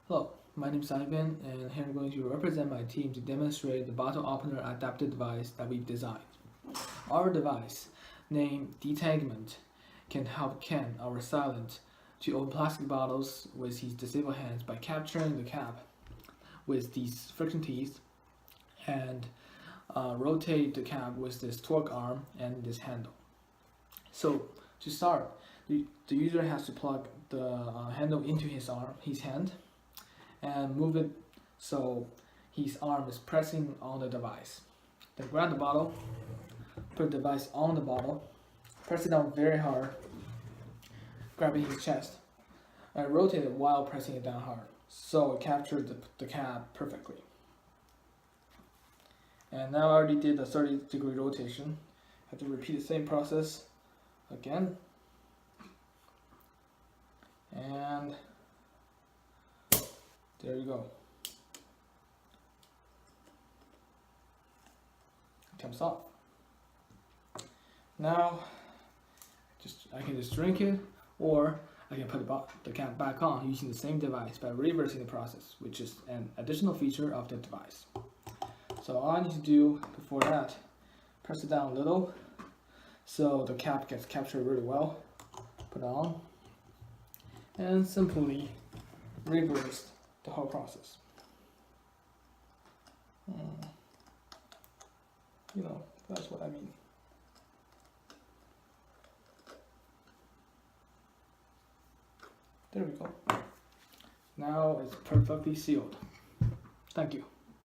Hello, my name is Ivan, and here I'm going to represent my team to demonstrate the bottle opener adaptive device that we've designed. Our device, named Detanglement, can help Ken, our silent, to open plastic bottles with his disabled hands by capturing the cap with these friction teeth and rotate the cap with this torque arm and this handle. So to start, the user has to plug the handle into his hand, and move it so his arm is pressing on the device. Then grab the bottle, put the device on the bottle, press it down very hard, grabbing his chest, and rotate it while pressing it down hard so it captured the cap perfectly. And now I already did a 30-degree rotation. I have to repeat the same process again. And there you go. It comes off. Now, I can just drink it, or I can put the cap back on using the same device by reversing the process, which is an additional feature of the device. So all I need to do before that, press it down a little so the cap gets captured really well. Put it on, and simply reverse the whole process. That's what I mean. There we go. Now it's perfectly sealed. Thank you.